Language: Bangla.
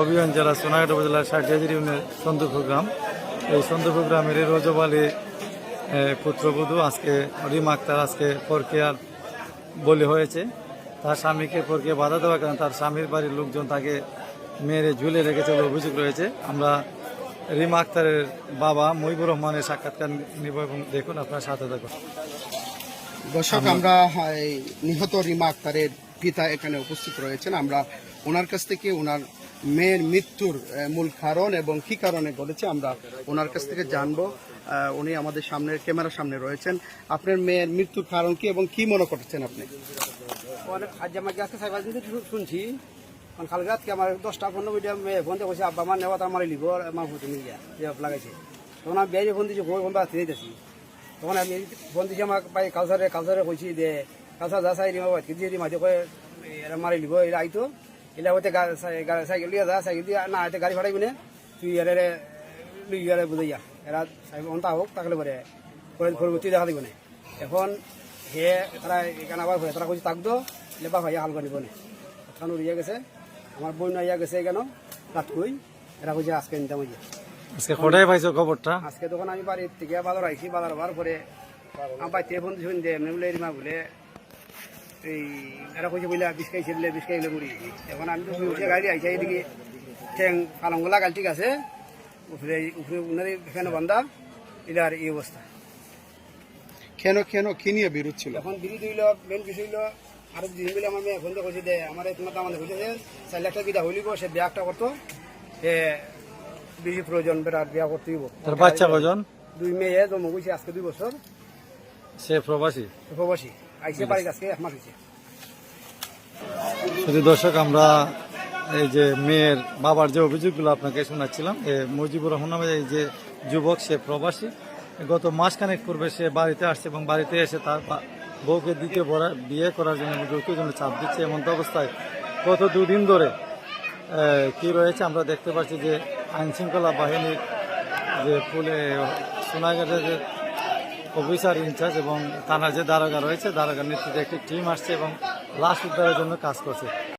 অভিযান জেলা সোনাঘাট উপজেলার ষাটিয়াজির ইউনিয়নের সন্দুপুর গ্রাম। এই সন্দুপুর গ্রামের রজব আলী পুত্রবধূ আজকে রিমা আক্তার আজকে পরকীয়ার বলি হয়েছে। তার স্বামীকে পরকীয়া বাধা দেওয়ার কারণে তার স্বামীর বাড়ির লোকজন তাকে মেরে ঝুলে রেখেছে বলে অভিযোগ রয়েছে। আমরা রিমা আক্তারের বাবা মহিবুর রহমানের সাক্ষাৎকার নিব এবং দেখুন আপনার সাথে দেখুন। দর্শক, আমরা এই নিহত রিমা আক্তারের পিতা এখানে উপস্থিত রয়েছেন। আমরা ওনার কাছ থেকে ওনার মেয়ের মৃত্যুর মূল কারণ এবং কি কারণে ঘটেছে আমরা ওনার কাছ থেকে জানবো। উনি আমাদের সামনে ক্যামেরার সামনে রয়েছেন। আপনার মেয়ের মৃত্যুর কারণ কি এবং কি মনে করছেন আপনি? আজ আমাকে আজকে সাইবার শুনছি কালকে রাতকে আমার 10টা-15 মিনিট মেয়ে ফোন দিয়ে কইছে আব্বা আমার নেওয়া আমার লিব আমার ফুটে নিয়ে যা লাগাইছে। তখন আমি বেরিয়ে ফোন দিয়েছি ফোন বাড়তে দিয়েছি। তখন আমি ফোন দিয়েছি আমার পাই কালচারে কইছি যে কালচার যা চাই রিমা বাড়তে দিয়ে মাঝে কয়ে এরা মারি লিব এরা আইতো এলা হইতে সাইকেল দিয়ে যা সাইকেল দিয়ে না হাতে গাড়ি ভাড়াইবি না তুই এর লুই এর বুঝাইয়া এরা অন্তা হোক তাহলে পরে পরবর্তী দেখা দিব না। এখন হে তারা এখানে আবার তারা কইছে থাকতো লেবা ভাইয়া হাল করিব না কারণ উড়িয়া গেছে আমার বোন আইয়া গেছে কেন রাত কই এরা কইছে আজকে নিতাম হইয়া আজকে কোথায় পাইছো খবরটা? আজকে তখন আমি বাড়ির থেকে বাজার আইছি বাজার হওয়ার পরে আমার বাড়িতে ফোন দিয়েছেন যে এমনি বলে রিমা বলে এই এরা কইছে বলে বিস্কাইছে বলে বিস্কাইলে মুড়ি। এখন আমি তো উঠে গাড়ি আইছি এদিকে ঠ্যাং পালংগুলা গাল ঠিক আছে উপরে উপরে উনারে এখানে বান্ধা এলার এই অবস্থা। কেন কেন কি নিয়ে বিরোধ ছিল? এখন বিরোধ হইল মেন বিষয় হইল আরো দিন বলে আমার মেয়ে ফোন দিয়ে কইছে যে আমার তোমার দাম কইছে যে 4 লাখ টাকা বিদা হইলিব সে বিয়াটা করতো সে বেশি প্রয়োজন বেটার বিয়া করতে হইব। তার বাচ্চা কজন? 2 মেয়ে জন্ম হয়েছে আজকে 2 বছর। সে প্রবাসী আইসে বাড়ি আজকে 1 মাস হয়েছে। শুধু দর্শক, আমরা এই যে মেয়ের বাবার যে অভিযোগগুলো আপনাকে শোনাচ্ছিলাম, মুজিবুর রহমান নামে এই যে যুবক সে প্রবাসী। গত মাসখানেক পূর্বে সে বাড়িতে আসছে এবং বাড়িতে এসে তার বউকে দ্বিতীয় বিয়ে করার জন্য যৌতুকের জন্য চাপ দিচ্ছে। এমন অবস্থায় গত 2 দিন ধরে কি রয়েছে আমরা দেখতে পাচ্ছি যে আইনশৃঙ্খলা বাহিনীর যে সোনাঘাটের যে অফিসার ইনচার্জ এবং থানার যে দারোগা রয়েছে দারোগার নেতৃত্বে একটি টিম আসছে এবং লাশ উদ্ধারের জন্য কাজ করছে।